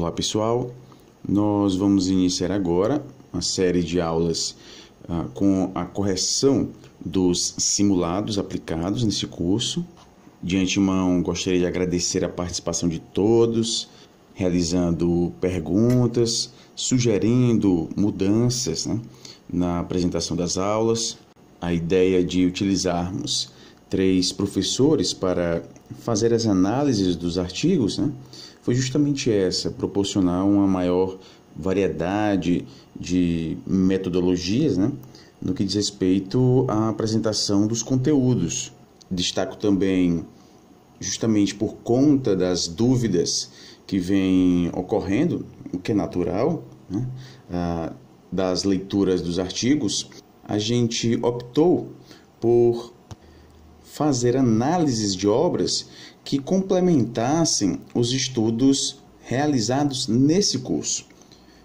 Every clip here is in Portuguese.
Olá pessoal, nós vamos iniciar agora uma série de aulas com a correção dos simulados aplicados nesse curso. De antemão, gostaria de agradecer a participação de todos, realizando perguntas, sugerindo mudanças, na apresentação das aulas. A ideia de utilizarmos 3 professores para fazer as análises dos artigos, foi justamente essa, proporcionar uma maior variedade de metodologias, no que diz respeito à apresentação dos conteúdos. Destaco também, justamente por conta das dúvidas que vêm ocorrendo, o que é natural, das leituras dos artigos, a gente optou por fazer análises de obras que complementassem os estudos realizados nesse curso.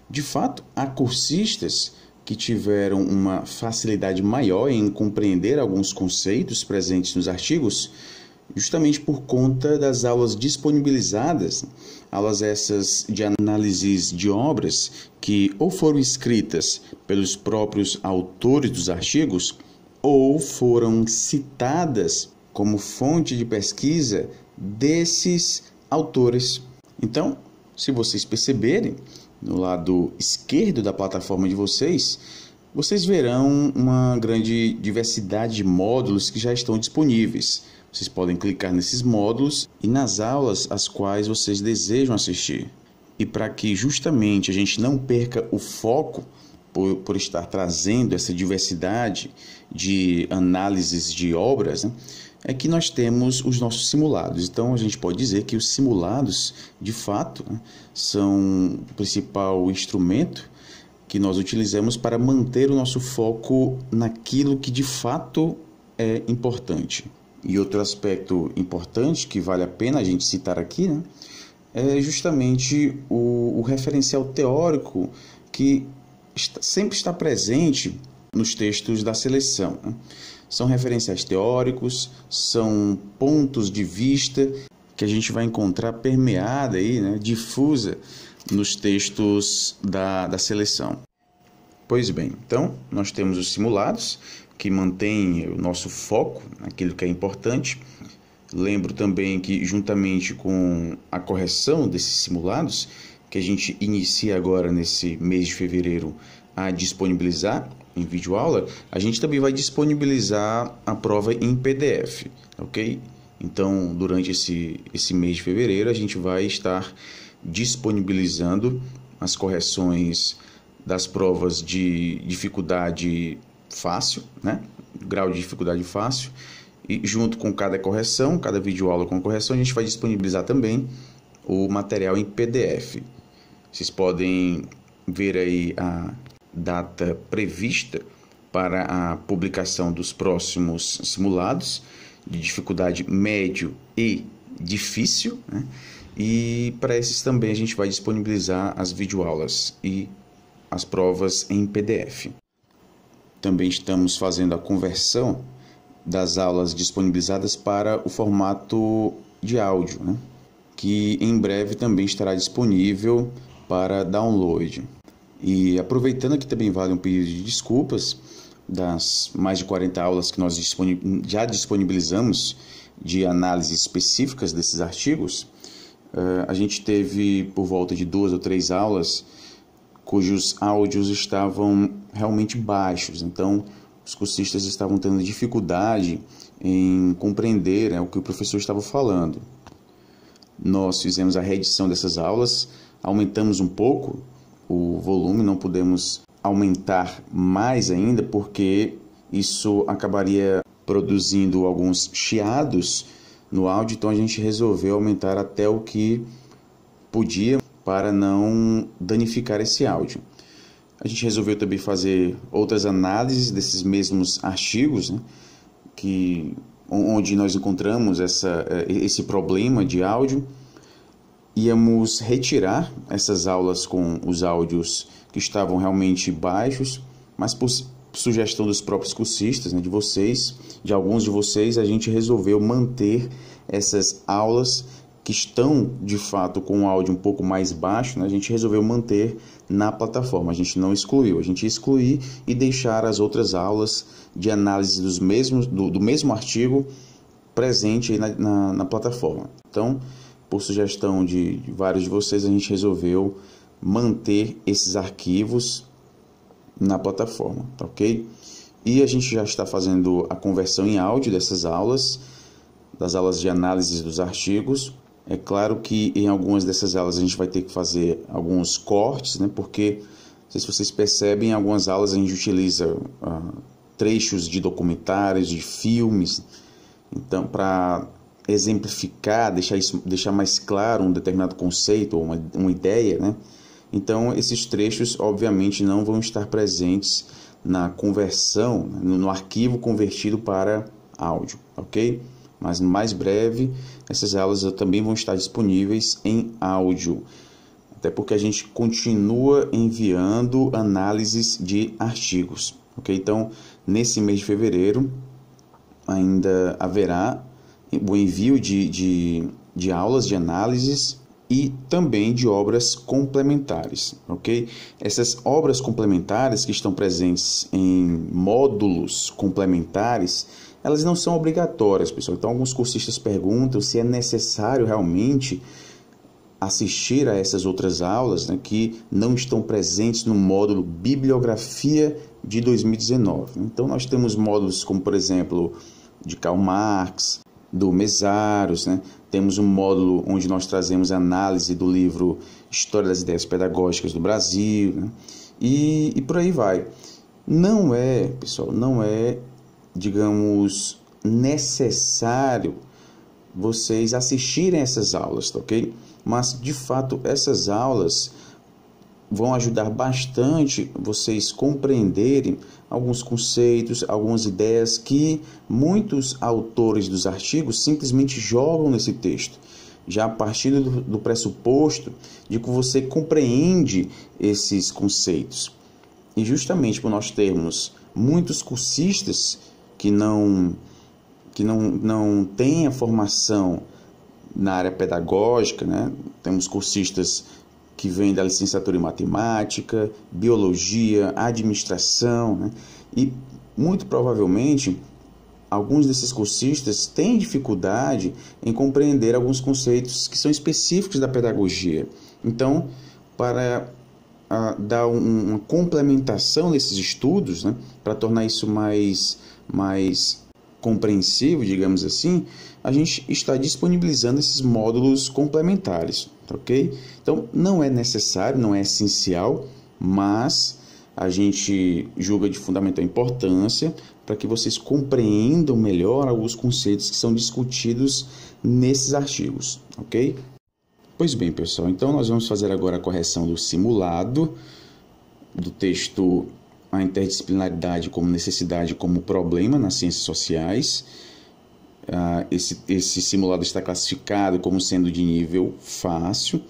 De fato, há cursistas que tiveram uma facilidade maior em compreender alguns conceitos presentes nos artigos, justamente por conta das aulas disponibilizadas, aulas essas de análises de obras que ou foram escritas pelos próprios autores dos artigos ou foram citadas como fonte de pesquisa desses autores. Então, se vocês perceberem, no lado esquerdo da plataforma de vocês verão uma grande diversidade de módulos que já estão disponíveis. Vocês podem clicar nesses módulos e nas aulas às quais vocês desejam assistir. E para que justamente a gente não perca o foco por estar trazendo essa diversidade de análises de obras, é que nós temos os nossos simulados. Então, a gente pode dizer que os simulados, de fato, são o principal instrumento que nós utilizamos para manter o nosso foco naquilo que, de fato, é importante. E outro aspecto importante que vale a pena a gente citar aqui, é justamente o referencial teórico que sempre está presente nos textos da seleção. São referenciais teóricos, são pontos de vista que a gente vai encontrar permeada aí, difusa nos textos da seleção. Pois bem, então nós temos os simulados que mantêm o nosso foco naquilo que é importante. Lembro também que, juntamente com a correção desses simulados, que a gente inicia agora nesse mês de fevereiro a disponibilizar em videoaula, a gente também vai disponibilizar a prova em PDF, ok? Então, durante esse mês de fevereiro, a gente vai estar disponibilizando as correções das provas de dificuldade fácil, grau de dificuldade fácil, e junto com cada correção, cada videoaula com correção, a gente vai disponibilizar também o material em PDF. Vocês podem ver aí a data prevista para a publicação dos próximos simulados de dificuldade médio e difícil, E para esses também a gente vai disponibilizar as videoaulas e as provas em PDF. Também estamos fazendo a conversão das aulas disponibilizadas para o formato de áudio, que em breve também estará disponível para download. E aproveitando aqui também vale um pedido de desculpas das mais de 40 aulas que nós já disponibilizamos de análises específicas desses artigos. A gente teve por volta de 2 ou 3 aulas cujos áudios estavam realmente baixos, então os cursistas estavam tendo dificuldade em compreender o que o professor estava falando. Nós fizemos a reedição dessas aulas, aumentamos um pouco o volume, não podemos aumentar mais ainda, porque isso acabaria produzindo alguns chiados no áudio, então a gente resolveu aumentar até o que podia para não danificar esse áudio. A gente resolveu também fazer outras análises desses mesmos artigos, onde nós encontramos esse problema de áudio. Íamos retirar essas aulas com os áudios que estavam realmente baixos, mas por sugestão dos próprios cursistas, de alguns de vocês, a gente resolveu manter essas aulas que estão, de fato, com um áudio um pouco mais baixo, né, a gente resolveu manter na plataforma. A gente não excluiu, a gente ia excluir e deixar as outras aulas de análise do mesmo artigo presente aí na plataforma. Então, por sugestão de vários de vocês, a gente resolveu manter esses arquivos na plataforma, tá ok? E a gente já está fazendo a conversão em áudio dessas aulas, das aulas de análise dos artigos. É claro que em algumas dessas aulas a gente vai ter que fazer alguns cortes, né? Porque, não sei se vocês percebem, em algumas aulas a gente utiliza trechos de documentários, de filmes, então, para exemplificar, deixar mais claro um determinado conceito ou uma ideia, né? Então, esses trechos, obviamente, não vão estar presentes na conversão, no arquivo convertido para áudio, ok? Mas, no mais breve, essas aulas também vão estar disponíveis em áudio, até porque a gente continua enviando análises de artigos, ok? Então, nesse mês de fevereiro, ainda haverá o envio de aulas de análises e também de obras complementares, ok? Essas obras complementares que estão presentes em módulos complementares, elas não são obrigatórias, pessoal. Então, alguns cursistas perguntam se é necessário realmente assistir a essas outras aulas, né, que não estão presentes no módulo Bibliografia de 2019. Então, nós temos módulos como, por exemplo, de Karl Marx, do Mesaros, né? Temos um módulo onde nós trazemos análise do livro História das Ideias Pedagógicas do Brasil, né? E por aí vai. Não é, pessoal, não é, digamos, necessário vocês assistirem essas aulas, tá ok? Mas, de fato, essas aulas vão ajudar bastante vocês compreenderem alguns conceitos, algumas ideias que muitos autores dos artigos simplesmente jogam nesse texto, já a partir do pressuposto de que você compreende esses conceitos. E justamente por nós termos muitos cursistas que não têm a formação na área pedagógica, né? Temos cursistas que vêm da licenciatura em matemática, biologia, administração, né? E muito provavelmente alguns desses cursistas têm dificuldade em compreender alguns conceitos que são específicos da pedagogia. Então, para dar uma complementação nesses estudos, né, para tornar isso mais compreensível, digamos assim, a gente está disponibilizando esses módulos complementares, tá ok? Então, não é necessário, não é essencial, mas a gente julga de fundamental importância para que vocês compreendam melhor alguns conceitos que são discutidos nesses artigos, ok? Pois bem, pessoal, então nós vamos fazer agora a correção do simulado do texto A Interdisciplinaridade como Necessidade como Problema nas Ciências Sociais. Esse simulado está classificado como sendo de nível fácil.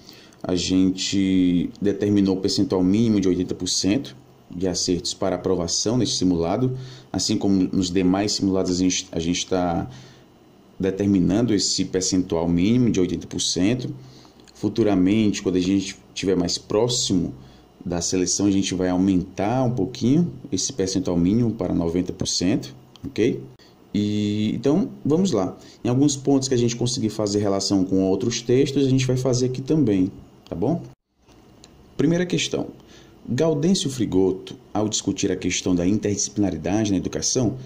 A gente determinou o percentual mínimo de 80% de acertos para aprovação neste simulado, assim como nos demais simulados a gente está determinando esse percentual mínimo de 80%. Futuramente, quando a gente estiver mais próximo da seleção, a gente vai aumentar um pouquinho esse percentual mínimo para 90%, ok? Então, vamos lá. Em alguns pontos que a gente conseguir fazer relação com outros textos, a gente vai fazer aqui também, tá bom? Primeira questão. Gaudêncio Frigoto, ao discutir a questão da interdisciplinaridade na educação,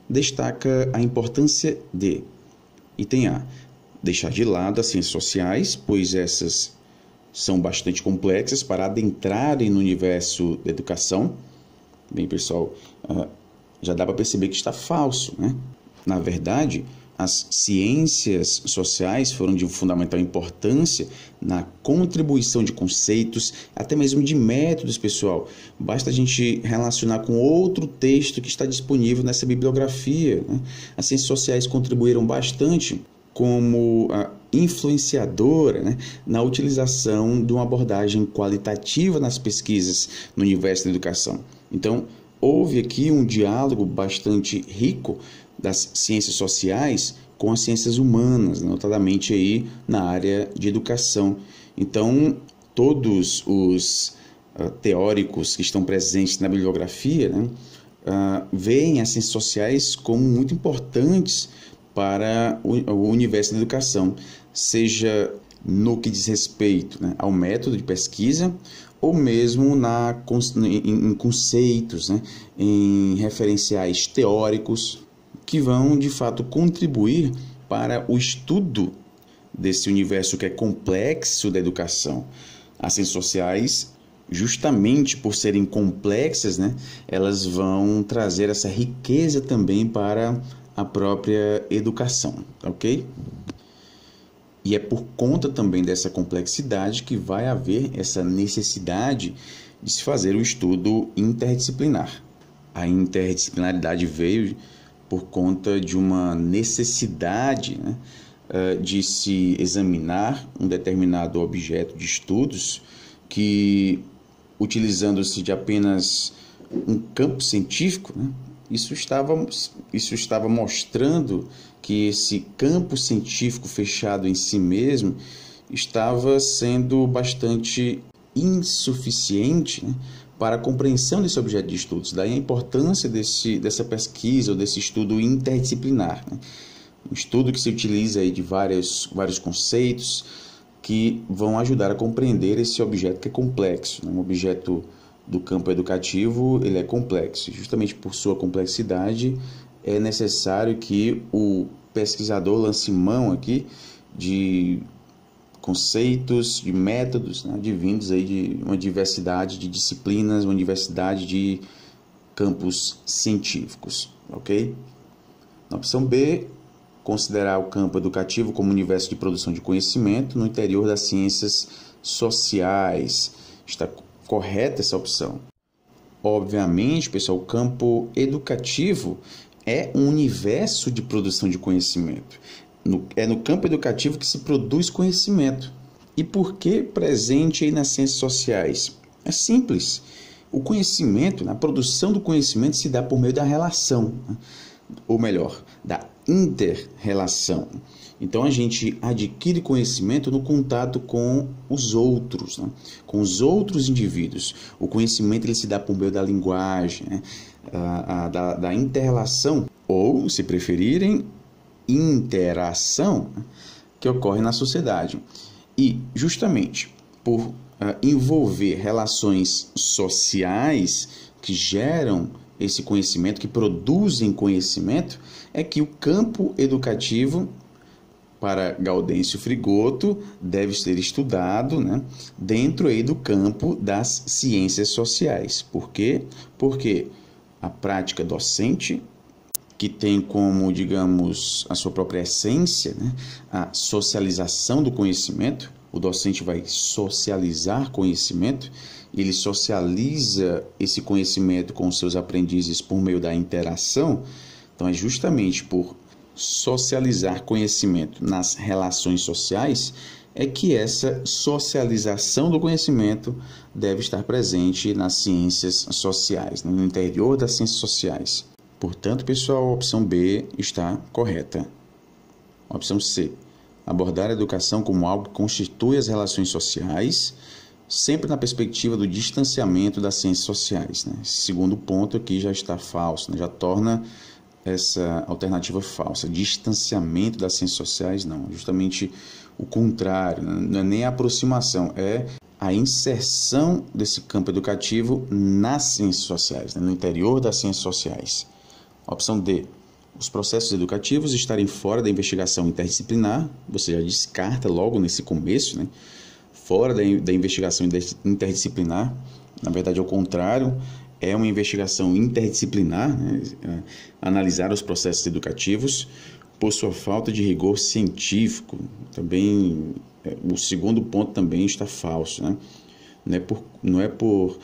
destaca a importância de, item A, deixar de lado as ciências sociais, pois essas são bastante complexas para adentrarem no universo da educação. Bem, pessoal, já dá para perceber que está falso, né? Na verdade, as ciências sociais foram de fundamental importância na contribuição de conceitos, até mesmo de métodos, pessoal. Basta a gente relacionar com outro texto que está disponível nessa bibliografia, né? As ciências sociais contribuíram bastante como influenciadora, né, na utilização de uma abordagem qualitativa nas pesquisas no universo da educação. Então, houve aqui um diálogo bastante rico das ciências sociais com as ciências humanas, notadamente aí na área de educação. Então, todos os teóricos que estão presentes na bibliografia, né, veem as ciências sociais como muito importantes para o universo da educação, seja no que diz respeito, né, ao método de pesquisa, ou mesmo em conceitos, né, em referenciais teóricos, que vão, de fato, contribuir para o estudo desse universo que é complexo da educação. As ciências sociais, justamente por serem complexas, né, elas vão trazer essa riqueza também para a própria educação, ok? E é por conta também dessa complexidade que vai haver essa necessidade de se fazer um estudo interdisciplinar. A interdisciplinaridade veio por conta de uma necessidade, né, de se examinar um determinado objeto de estudos que, utilizando-se de apenas um campo científico, né, isso estava mostrando que esse campo científico fechado em si mesmo estava sendo bastante insuficiente, né, para a compreensão desse objeto de estudos. Daí a importância dessa pesquisa ou desse estudo interdisciplinar, né? Um estudo que se utiliza aí de vários conceitos que vão ajudar a compreender esse objeto que é complexo, né? Um objeto do campo educativo, ele é complexo. Justamente por sua complexidade, é necessário que o pesquisador lance mão aqui de conceitos, de métodos, né, advindos aí de uma diversidade de disciplinas, uma diversidade de campos científicos, ok? Na opção B, considerar o campo educativo como universo de produção de conhecimento no interior das ciências sociais. Está correta essa opção. Obviamente, pessoal, o campo educativo é um universo de produção de conhecimento. É no campo educativo que se produz conhecimento. E por que presente aí nas ciências sociais? É simples. O conhecimento, a produção do conhecimento se dá por meio da relação, né? Ou melhor, da inter-relação. Então, a gente adquire conhecimento no contato com os outros, né? Com os outros indivíduos. O conhecimento ele se dá por meio da linguagem, né? Da inter-relação, ou, se preferirem, interação que ocorre na sociedade. E, justamente, por envolver relações sociais que geram esse conhecimento, que produzem conhecimento, é que o campo educativo, para Gaudêncio Frigoto, deve ser estudado, né, dentro aí do campo das ciências sociais. Por quê? Porque a prática docente, que tem como, digamos, a sua própria essência, né, a socialização do conhecimento. O docente vai socializar conhecimento, ele socializa esse conhecimento com os seus aprendizes por meio da interação. Então, é justamente por socializar conhecimento nas relações sociais é que essa socialização do conhecimento deve estar presente nas ciências sociais, no interior das ciências sociais. Portanto, pessoal, a opção B está correta. A opção C, abordar a educação como algo que constitui as relações sociais, sempre na perspectiva do distanciamento das ciências sociais, né? Esse segundo ponto aqui já está falso, né? Já torna essa alternativa falsa. Distanciamento das ciências sociais, não. Justamente o contrário, né? Não é nem a aproximação, é a inserção desse campo educativo nas ciências sociais, né? No interior das ciências sociais. Opção D, os processos educativos estarem fora da investigação interdisciplinar. Você já descarta logo nesse começo, né? Fora da investigação interdisciplinar. Na verdade, ao contrário, é uma investigação interdisciplinar, né? Analisar os processos educativos por sua falta de rigor científico. Também, o segundo ponto também está falso, né? Não é por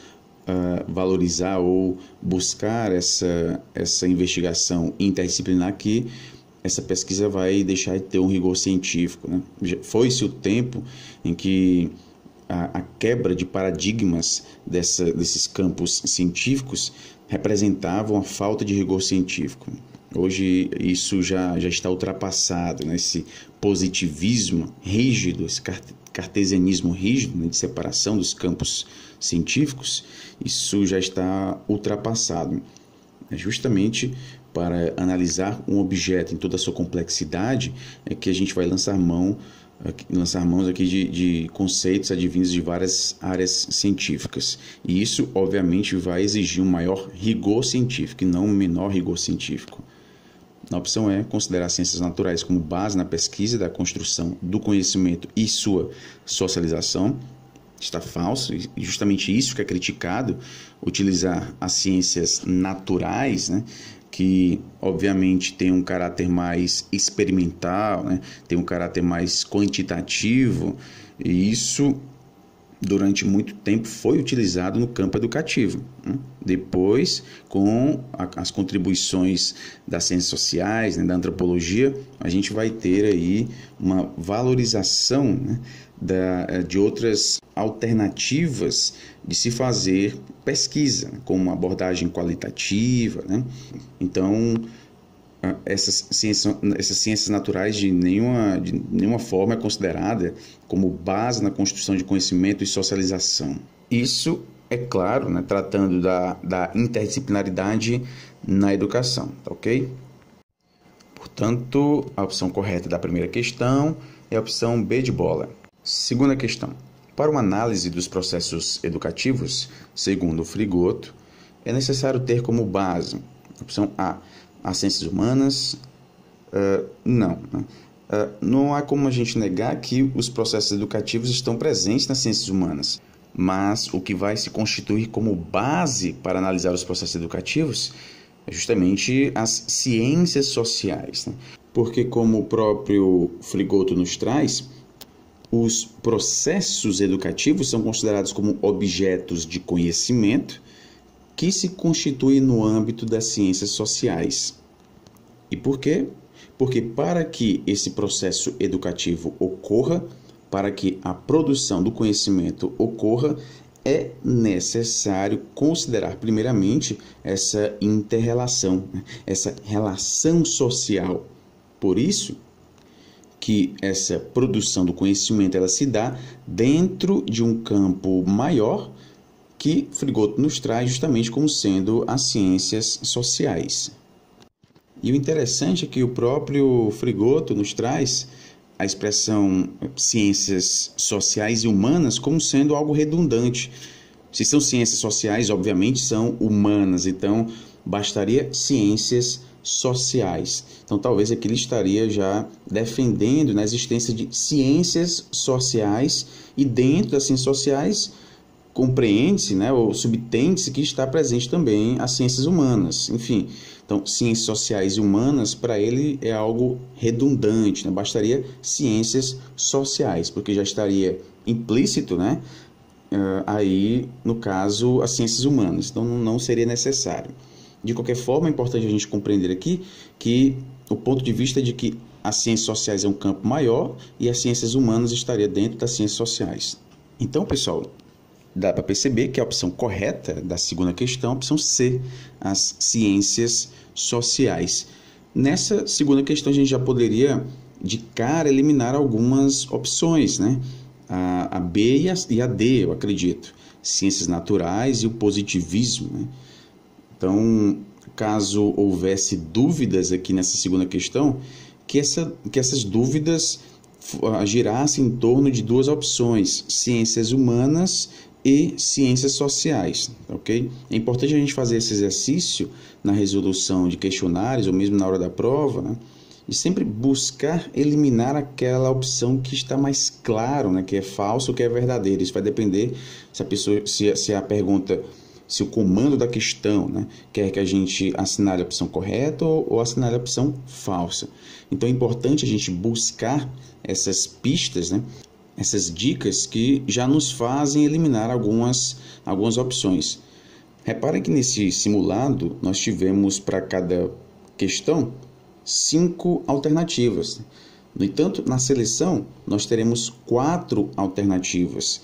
valorizar ou buscar essa investigação interdisciplinar que essa pesquisa vai deixar de ter um rigor científico, né? Foi-se o tempo em que a quebra de paradigmas desses campos científicos representavam a falta de rigor científico. Hoje isso já está ultrapassado, né? Esse positivismo rígido, esse cartesianismo rígido, né, de separação dos campos científicos, isso já está ultrapassado. É justamente para analisar um objeto em toda a sua complexidade é que a gente vai lançar mãos aqui de conceitos advindos de várias áreas científicas. E isso, obviamente, vai exigir um maior rigor científico e não um menor rigor científico. A opção é considerar as ciências naturais como base na pesquisa da construção do conhecimento e sua socialização. Está falso, e justamente isso que é criticado, utilizar as ciências naturais, né, que obviamente tem um caráter mais experimental, né, tem um caráter mais quantitativo, e isso durante muito tempo foi utilizado no campo educativo, né? Depois, com as contribuições das ciências sociais, né, da antropologia, a gente vai ter aí uma valorização, né, de outras alternativas de se fazer pesquisa, como uma abordagem qualitativa, né? Então, essas ciências naturais de nenhuma forma é considerada como base na construção de conhecimento e socialização. Isso, é claro, né, tratando da interdisciplinaridade na educação, tá ok? Portanto, a opção correta da primeira questão é a opção B de bola. Segunda questão. Para uma análise dos processos educativos, segundo o Frigoto, é necessário ter como base, opção A, as ciências humanas. Não. Não há como a gente negar que os processos educativos estão presentes nas ciências humanas, mas o que vai se constituir como base para analisar os processos educativos é justamente as ciências sociais, né? Porque, como o próprio Frigoto nos traz, os processos educativos são considerados como objetos de conhecimento que se constituem no âmbito das ciências sociais. E por quê? Porque para que esse processo educativo ocorra, para que a produção do conhecimento ocorra, é necessário considerar primeiramente essa inter-relação, né? Essa relação social. Por isso que essa produção do conhecimento ela se dá dentro de um campo maior que Frigoto nos traz justamente como sendo as ciências sociais. E o interessante é que o próprio Frigoto nos traz a expressão ciências sociais e humanas como sendo algo redundante. Se são ciências sociais, obviamente são humanas, então bastaria ciências sociais. Então talvez aqui ele estaria já defendendo a existência de ciências sociais e dentro das ciências sociais compreende-se, né, ou subtende-se que está presente também as ciências humanas. Enfim, então ciências sociais e humanas para ele é algo redundante, né? Bastaria ciências sociais, porque já estaria implícito, né, aí no caso as ciências humanas, então não seria necessário. De qualquer forma, é importante a gente compreender aqui que o ponto de vista é de que as ciências sociais é um campo maior e as ciências humanas estaria dentro das ciências sociais. Então, pessoal, dá para perceber que a opção correta da segunda questão é a opção C, as ciências sociais. Nessa segunda questão, a gente já poderia, de cara, eliminar algumas opções, né? A B e a D, eu acredito. Ciências naturais e o positivismo, né? Então, caso houvesse dúvidas aqui nessa segunda questão, que essas dúvidas girassem em torno de duas opções, ciências humanas e ciências sociais, ok? É importante a gente fazer esse exercício na resolução de questionários ou mesmo na hora da prova, né? E sempre buscar eliminar aquela opção que está mais claro, né? Que é falso ou que é verdadeiro. Isso vai depender se a pergunta, se o comando da questão, né, quer que a gente assinale a opção correta ou assinale a opção falsa. Então é importante a gente buscar essas pistas, né, essas dicas que já nos fazem eliminar algumas opções. Reparem que nesse simulado nós tivemos para cada questão 5 alternativas. No entanto, na seleção nós teremos 4 alternativas.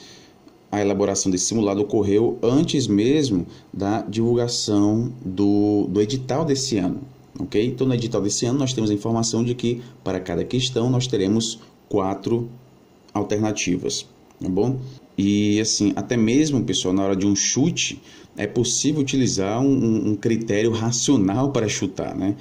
A elaboração desse simulado ocorreu antes mesmo da divulgação do edital desse ano, ok? Então, no edital desse ano, nós temos a informação de que, para cada questão, nós teremos 4 alternativas, tá bom? E, assim, até mesmo, pessoal, na hora de um chute, é possível utilizar um critério racional para chutar, né?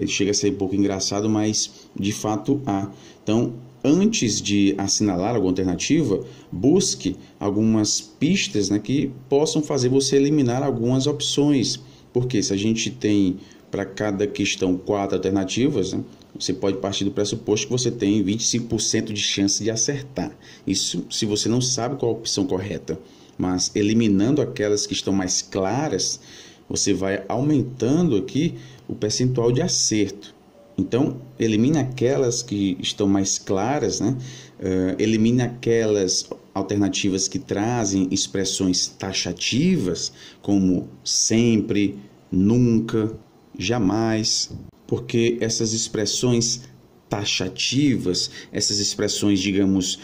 Chega a ser um pouco engraçado, mas, de fato, há. Então, antes de assinalar alguma alternativa, busque algumas pistas, né, que possam fazer você eliminar algumas opções. Porque se a gente tem para cada questão 4 alternativas, né, você pode partir do pressuposto que você tem 25% de chance de acertar. Isso se você não sabe qual a opção correta. Mas eliminando aquelas que estão mais claras, você vai aumentando aqui o percentual de acerto. Então, elimine aquelas que estão mais claras, né? Elimine aquelas alternativas que trazem expressões taxativas, como sempre, nunca, jamais, porque essas expressões taxativas, essas expressões, digamos,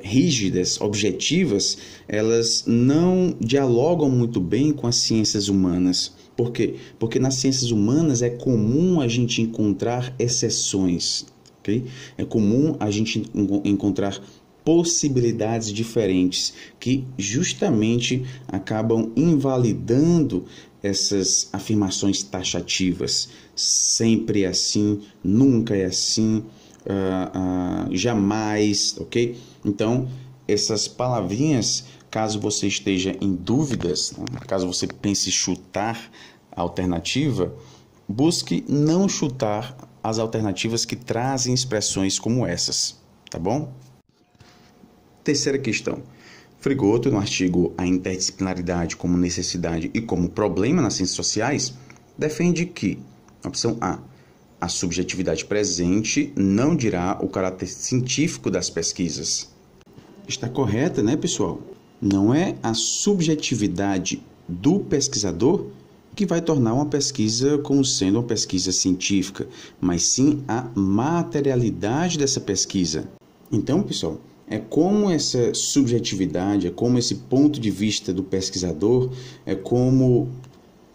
rígidas, objetivas, elas não dialogam muito bem com as ciências humanas. Por quê? Porque nas ciências humanas é comum a gente encontrar exceções, ok? É comum a gente encontrar possibilidades diferentes que justamente acabam invalidando essas afirmações taxativas. Sempre é assim, nunca é assim, jamais, ok? Então, essas palavrinhas, caso você esteja em dúvidas, né? Caso você pense chutar a alternativa, busque não chutar as alternativas que trazem expressões como essas, tá bom? Terceira questão. Frigoto, no artigo A Interdisciplinaridade como Necessidade e como Problema nas Ciências Sociais, defende que, opção A subjetividade presente não dirá o caráter científico das pesquisas. Está correta, né, pessoal? Não é a subjetividade do pesquisador que vai tornar uma pesquisa como sendo uma pesquisa científica, mas sim a materialidade dessa pesquisa. Então, pessoal, é como essa subjetividade, é como esse ponto de vista do pesquisador, é como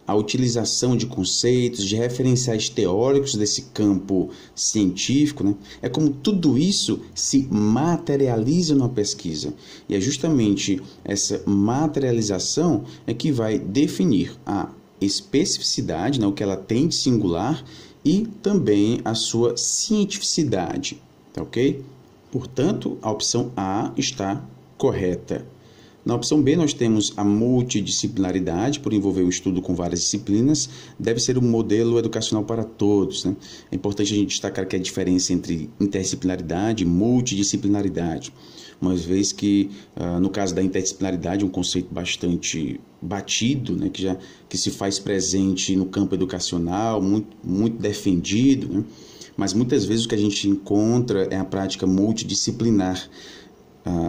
a utilização de conceitos, de referenciais teóricos desse campo científico, né? É como tudo isso se materializa numa pesquisa. E é justamente essa materialização é que vai definir a especificidade, né? O que ela tem de singular, e também a sua cientificidade, tá ok? Portanto, a opção A está correta. Na opção B, nós temos a multidisciplinaridade, por envolver o estudo com várias disciplinas, deve ser um modelo educacional para todos, né? É importante a gente destacar que a diferença entre interdisciplinaridade e multidisciplinaridade, uma vez que, no caso da interdisciplinaridade, é um conceito bastante batido, né? que se faz presente no campo educacional, muito defendido, né? Mas muitas vezes o que a gente encontra é a prática multidisciplinar.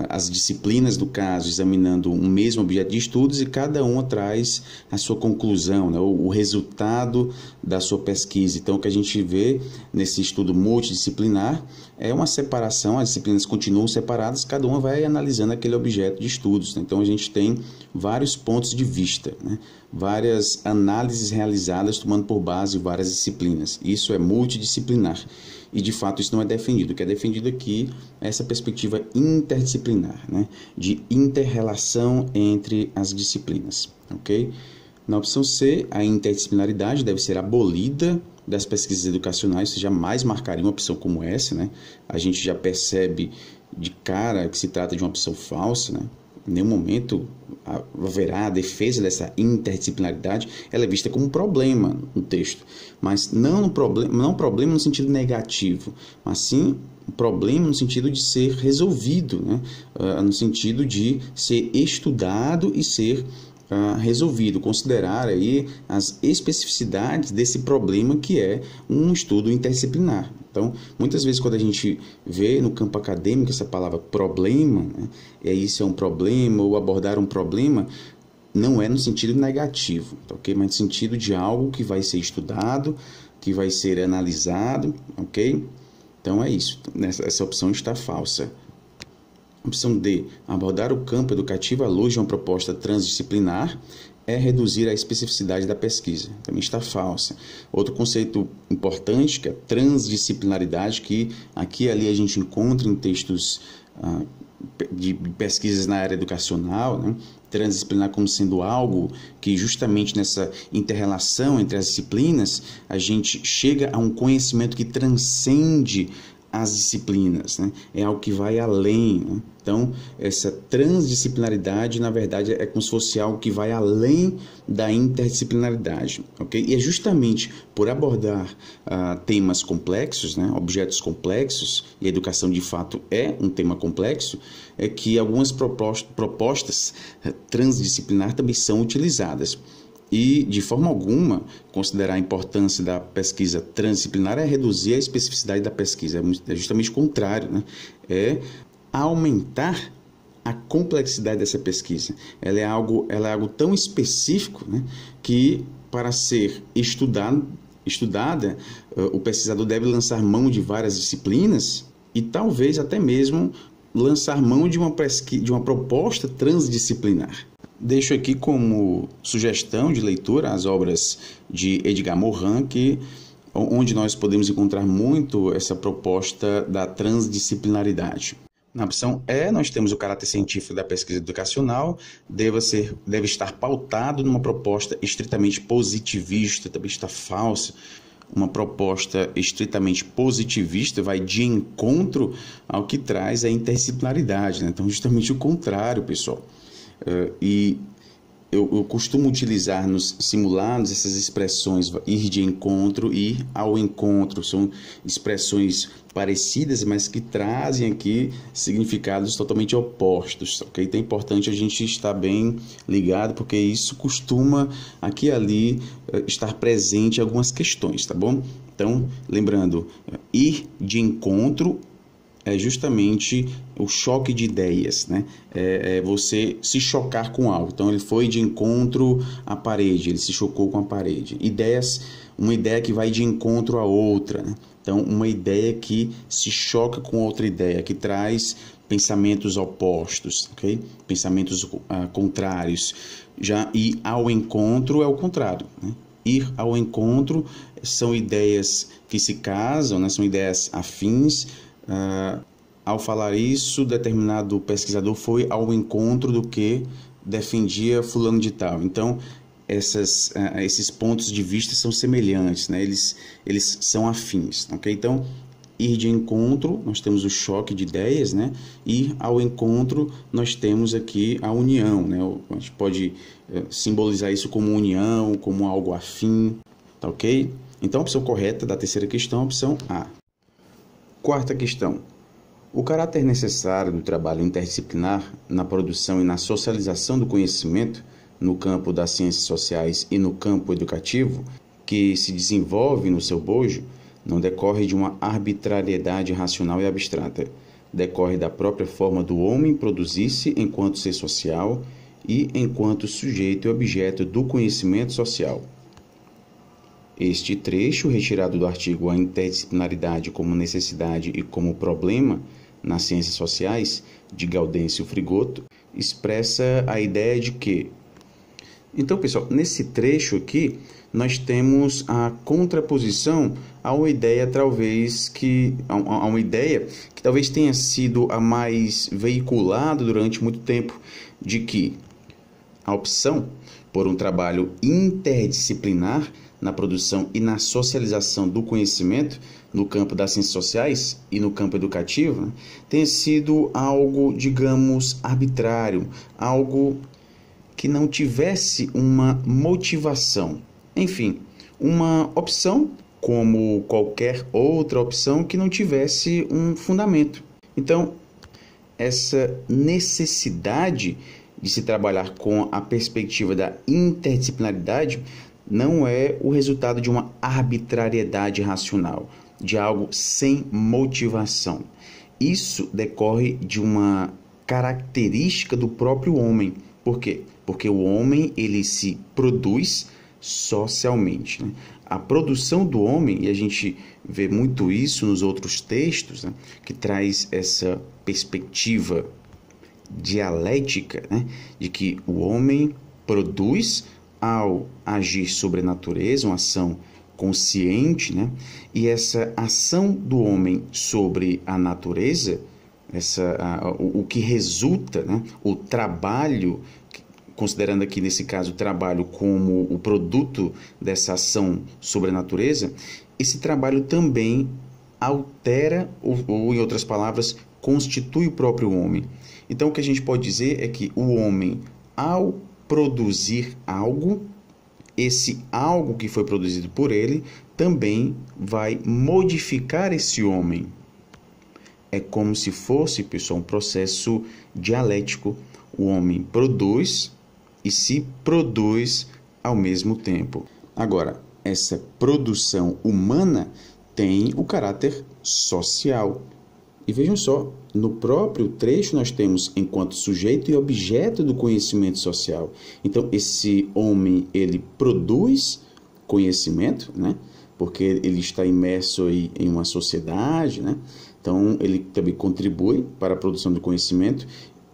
As disciplinas do caso examinando um mesmo objeto de estudos e cada uma traz a sua conclusão, né, o resultado da sua pesquisa. Então, o que a gente vê nesse estudo multidisciplinar é uma separação, as disciplinas continuam separadas, cada uma vai analisando aquele objeto de estudos, né? Então, a gente tem vários pontos de vista, né? Várias análises realizadas tomando por base várias disciplinas. Isso é multidisciplinar. E, de fato, isso não é defendido. O que é defendido aqui é essa perspectiva interdisciplinar, né? De inter-relação entre as disciplinas, ok? Na opção C, a interdisciplinaridade deve ser abolida das pesquisas educacionais. Você jamais marcaria uma opção como essa, né? A gente já percebe de cara que se trata de uma opção falsa, né? Em nenhum momento haverá a defesa dessa interdisciplinaridade, ela é vista como um problema no texto, mas não um problema no sentido negativo, mas sim um problema no sentido de ser resolvido, né? No sentido de ser estudado e ser resolvido, considerar aí as especificidades desse problema que é um estudo interdisciplinar. Então, muitas vezes quando a gente vê no campo acadêmico essa palavra problema, né, isso é um problema, ou abordar um problema, não é no sentido negativo, tá, ok? Mas no sentido de algo que vai ser estudado, que vai ser analisado, ok? Então é isso, essa opção está falsa. Opção D, abordar o campo educativo à luz de uma proposta transdisciplinar é reduzir a especificidade da pesquisa. Também está falsa. Outro conceito importante, que é a transdisciplinaridade, que aqui e ali a gente encontra em textos de pesquisas na área educacional, né? Transdisciplinar como sendo algo que justamente nessa inter-relação entre as disciplinas, a gente chega a um conhecimento que transcende as disciplinas, né? É algo que vai além, né? Então, essa transdisciplinaridade, na verdade, é como se fosse algo que vai além da interdisciplinaridade, ok? E é justamente por abordar temas complexos, né? Objetos complexos, e a educação, de fato, é um tema complexo, é que algumas propostas transdisciplinares também são utilizadas. E, de forma alguma, considerar a importância da pesquisa transdisciplinar é reduzir a especificidade da pesquisa. É justamente o contrário, né? É aumentar a complexidade dessa pesquisa. Ela é algo tão específico, né, que, para ser estudada, o pesquisador deve lançar mão de várias disciplinas e talvez até mesmo lançar mão de uma proposta transdisciplinar. Deixo aqui como sugestão de leitura as obras de Edgar Morin, onde nós podemos encontrar muito essa proposta da transdisciplinaridade. Na opção E, nós temos o caráter científico da pesquisa educacional, deve estar pautado numa proposta estritamente positivista, também está falsa. Uma proposta estritamente positivista vai de encontro ao que traz a interdisciplinaridade, né? Então, justamente o contrário, pessoal. E eu costumo utilizar nos simulados essas expressões ir de encontro, ir ao encontro. São expressões parecidas, mas que trazem aqui significados totalmente opostos, ok? Então é importante a gente estar bem ligado, porque isso costuma aqui e ali estar presente em algumas questões, tá bom? Então, lembrando, ir de encontro é justamente o choque de ideias, né? É você se chocar com algo. Então, ele foi de encontro à parede, ele se chocou com a parede. Uma ideia que vai de encontro a outra, né? Então, uma ideia que se choca com outra ideia, que traz pensamentos opostos, ok? Pensamentos contrários. Já ir ao encontro é o contrário, né? Ir ao encontro são ideias que se casam, né? São ideias afins. Ao falar isso, determinado pesquisador foi ao encontro do que defendia fulano de tal. Então, esses pontos de vista são semelhantes, né? Eles são afins, ok? Então, ir de encontro, nós temos o choque de ideias, né? Ir ao encontro, nós temos aqui a união, né? A gente pode simbolizar isso como união, como algo afim, tá ok? Então, a opção correta da terceira questão é a opção A. Quarta questão. O caráter necessário do trabalho interdisciplinar na produção e na socialização do conhecimento no campo das ciências sociais e no campo educativo, que se desenvolve no seu bojo, não decorre de uma arbitrariedade racional e abstrata. Decorre da própria forma do homem produzir-se enquanto ser social e enquanto sujeito e objeto do conhecimento social. Este trecho, retirado do artigo A Interdisciplinaridade como Necessidade e como Problema nas Ciências Sociais, de Gaudêncio Frigoto, expressa a ideia de que... Então, pessoal, nesse trecho aqui, nós temos a contraposição a uma ideia, talvez, uma ideia que talvez tenha sido a mais veiculada durante muito tempo, de que a opção por um trabalho interdisciplinar na produção e na socialização do conhecimento no campo das ciências sociais e no campo educativo, né, tem sido algo, digamos, arbitrário, algo que não tivesse uma motivação. Enfim, uma opção como qualquer outra opção que não tivesse um fundamento. Então, essa necessidade de se trabalhar com a perspectiva da interdisciplinaridade não é o resultado de uma arbitrariedade racional, de algo sem motivação. Isso decorre de uma característica do próprio homem. Por quê? Porque o homem, ele se produz socialmente, né? A produção do homem, e a gente vê muito isso nos outros textos, né, que traz essa perspectiva dialética, né, de que o homem produz ao agir sobre a natureza, uma ação consciente, né? E essa ação do homem sobre a natureza, o que resulta, né? O trabalho, considerando aqui nesse caso o trabalho como o produto dessa ação sobre a natureza, esse trabalho também altera, ou em outras palavras, constitui o próprio homem. Então, o que a gente pode dizer é que o homem, ao produzir algo, esse algo que foi produzido por ele também vai modificar esse homem. É como se fosse, pessoal, um processo dialético. O homem produz e se produz ao mesmo tempo. Agora, essa produção humana tem o caráter social. E vejam só, no próprio trecho nós temos enquanto sujeito e objeto do conhecimento social. Então, esse homem, ele produz conhecimento, né? Porque ele está imerso aí em uma sociedade, né? Então, ele também contribui para a produção do conhecimento,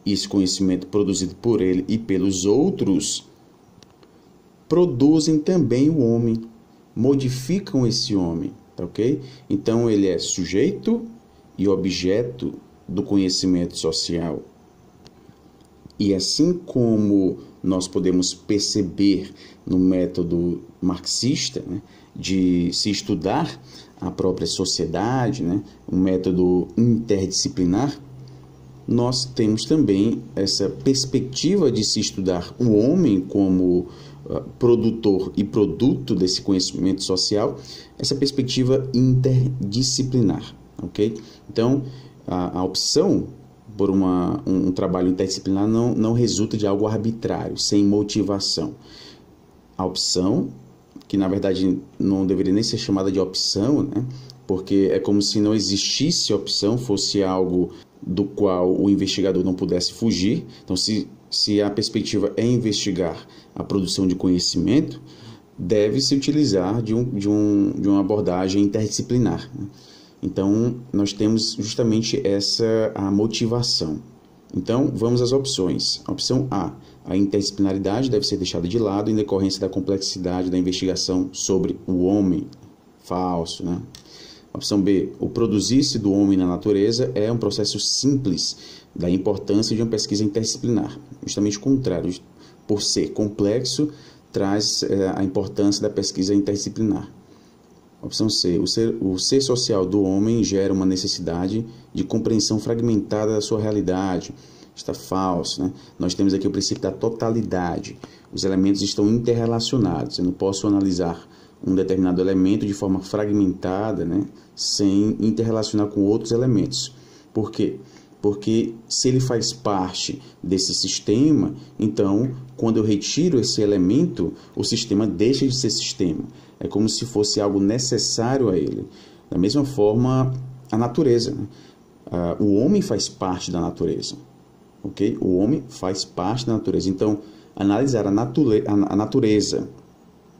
e esse conhecimento produzido por ele e pelos outros produzem também o homem, modificam esse homem, tá ok? Então, ele é sujeito e objeto do conhecimento social. E assim como nós podemos perceber no método marxista, né, de se estudar a própria sociedade, né, um método interdisciplinar, nós temos também essa perspectiva de se estudar o homem como produtor e produto desse conhecimento social, essa perspectiva interdisciplinar, ok? Então, a opção por um trabalho interdisciplinar não resulta de algo arbitrário, sem motivação. A opção, que na verdade não deveria nem ser chamada de opção, né? Porque é como se não existisse opção, fosse algo do qual o investigador não pudesse fugir. Então, se a perspectiva é investigar a produção de conhecimento, deve-se utilizar de uma abordagem interdisciplinar, né? Então, nós temos justamente a motivação. Então, vamos às opções. Opção A, a interdisciplinaridade deve ser deixada de lado em decorrência da complexidade da investigação sobre o homem. Falso, né? Opção B, o produzir-se do homem na natureza é um processo simples da importância de uma pesquisa interdisciplinar. Justamente o contrário, por ser complexo, traz a importância da pesquisa interdisciplinar. Opção C, o ser social do homem gera uma necessidade de compreensão fragmentada da sua realidade. Está falso, né? Nós temos aqui o princípio da totalidade. Os elementos estão interrelacionados. Eu não posso analisar um determinado elemento de forma fragmentada, né, sem interrelacionar com outros elementos. Por quê? Porque se ele faz parte desse sistema, então, quando eu retiro esse elemento, o sistema deixa de ser sistema. É como se fosse algo necessário a ele. Da mesma forma, a natureza, né? O homem faz parte da natureza. Okay? O homem faz parte da natureza. Então, analisar a natureza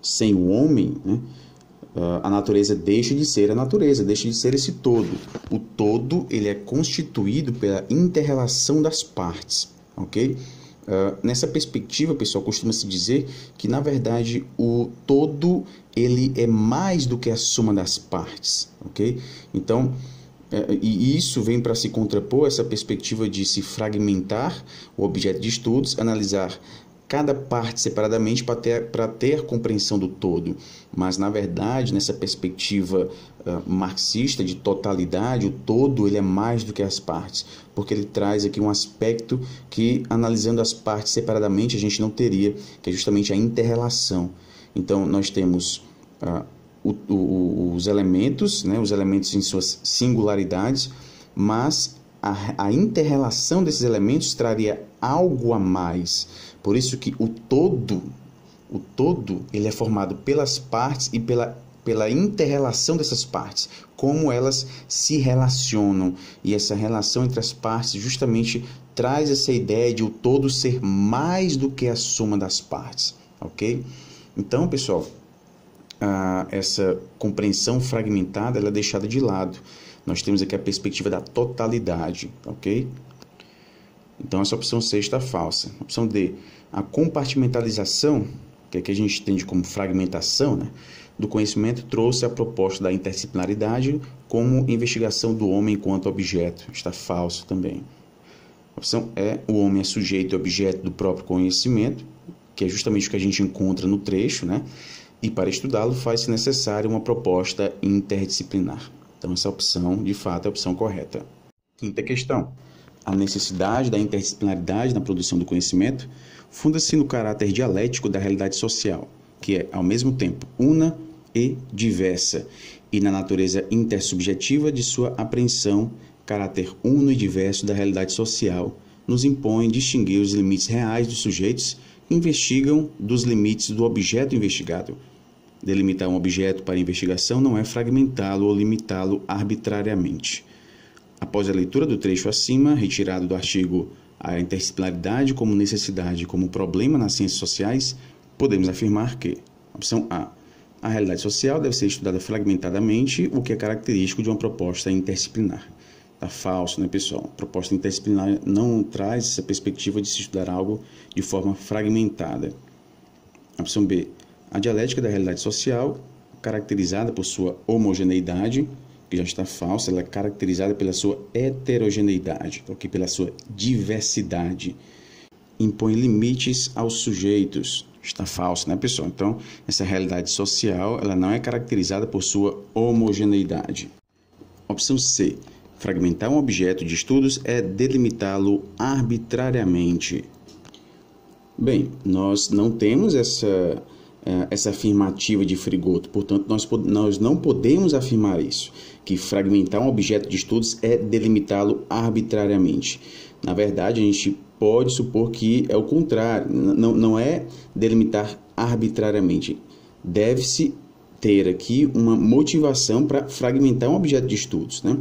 sem o homem, né? A natureza deixa de ser a natureza, deixa de ser esse todo. O todo, ele é constituído pela inter-relação das partes, ok? Nessa perspectiva, pessoal, costuma-se dizer que, na verdade, o todo, ele é mais do que a soma das partes, ok? Então, e isso vem para se contrapor essa perspectiva de se fragmentar o objeto de estudos, analisar cada parte separadamente para ter a compreensão do todo. Mas, na verdade, nessa perspectiva marxista de totalidade, o todo ele é mais do que as partes, porque ele traz aqui um aspecto que, analisando as partes separadamente, a gente não teria, que é justamente a inter-relação. Então, nós temos os elementos, né, os elementos em suas singularidades, mas a inter-relação desses elementos traria algo a mais. Por isso que o todo ele é formado pelas partes e pela inter-relação dessas partes, como elas se relacionam. E essa relação entre as partes justamente traz essa ideia de o todo ser mais do que a soma das partes, ok? Então, pessoal, essa compreensão fragmentada ela é deixada de lado. Nós temos aqui a perspectiva da totalidade, ok? Então, essa opção C está falsa. Opção D, a compartimentalização que a gente entende como fragmentação, né, do conhecimento, trouxe a proposta da interdisciplinaridade como investigação do homem enquanto objeto. Está falso também. A opção E, o homem é sujeito e objeto do próprio conhecimento, que é justamente o que a gente encontra no trecho, né? E para estudá-lo faz-se necessária uma proposta interdisciplinar. Então essa opção, de fato, é a opção correta. Quinta questão. A necessidade da interdisciplinaridade na produção do conhecimento funda-se no caráter dialético da realidade social, que é, ao mesmo tempo, una e diversa, e na natureza intersubjetiva de sua apreensão, caráter uno e diverso da realidade social, nos impõe distinguir os limites reais dos sujeitos que investigam dos limites do objeto investigado. Delimitar um objeto para investigação não é fragmentá-lo ou limitá-lo arbitrariamente. Após a leitura do trecho acima, retirado do artigo A interdisciplinaridade como necessidade como problema nas ciências sociais, podemos afirmar que, opção A realidade social deve ser estudada fragmentadamente, o que é característico de uma proposta interdisciplinar. Está falso, né, pessoal? A proposta interdisciplinar não traz essa perspectiva de se estudar algo de forma fragmentada. Opção B. A dialética da realidade social, caracterizada por sua homogeneidade, que já está falsa, ela é caracterizada pela sua heterogeneidade, okay? Pela sua diversidade. Impõe limites aos sujeitos. Está falso, né, pessoal? Então, essa realidade social, ela não é caracterizada por sua homogeneidade. Opção C. Fragmentar um objeto de estudos é delimitá-lo arbitrariamente. Bem, nós não temos essa afirmativa de Frigoto, portanto, nós não podemos afirmar isso, que fragmentar um objeto de estudos é delimitá-lo arbitrariamente. Na verdade, a gente pode supor que é o contrário, não é delimitar arbitrariamente. Deve-se ter aqui uma motivação para fragmentar um objeto de estudos, né?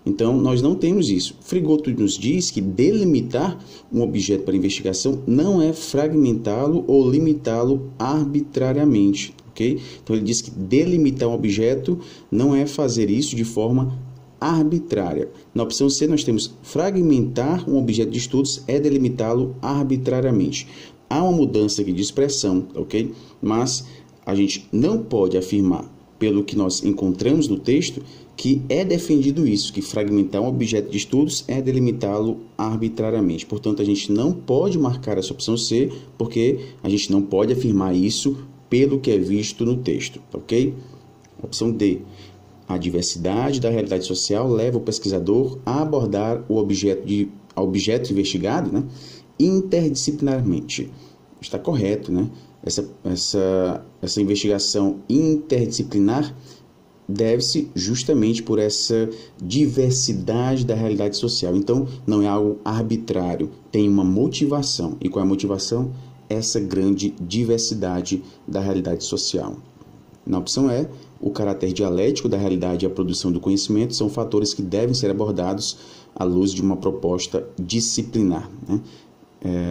Então, nós não temos isso. Frigoto nos diz que delimitar um objeto para investigação não é fragmentá-lo ou limitá-lo arbitrariamente, ok? Então, ele diz que delimitar um objeto não é fazer isso de forma arbitrária. Na opção C, nós temos fragmentar um objeto de estudos é delimitá-lo arbitrariamente. Há uma mudança aqui de expressão, ok? Mas a gente não pode afirmar, pelo que nós encontramos no texto, que é defendido isso, que fragmentar um objeto de estudos é delimitá-lo arbitrariamente. Portanto, a gente não pode marcar essa opção C, porque a gente não pode afirmar isso pelo que é visto no texto, ok? Opção D. A diversidade da realidade social leva o pesquisador a abordar o objeto investigado, né, interdisciplinarmente. Está correto, né? Essa investigação interdisciplinar deve-se justamente por essa diversidade da realidade social. Então, não é algo arbitrário, tem uma motivação. E qual é a motivação? Essa grande diversidade da realidade social. Na opção E, o caráter dialético da realidade e a produção do conhecimento são fatores que devem ser abordados à luz de uma proposta disciplinar, né?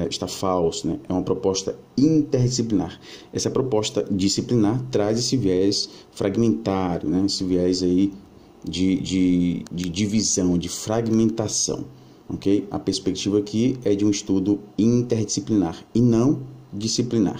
Está falso, né? É uma proposta interdisciplinar. Essa proposta disciplinar traz esse viés fragmentário, né? Esse viés aí de divisão, de fragmentação, ok? A perspectiva aqui é de um estudo interdisciplinar e não disciplinar.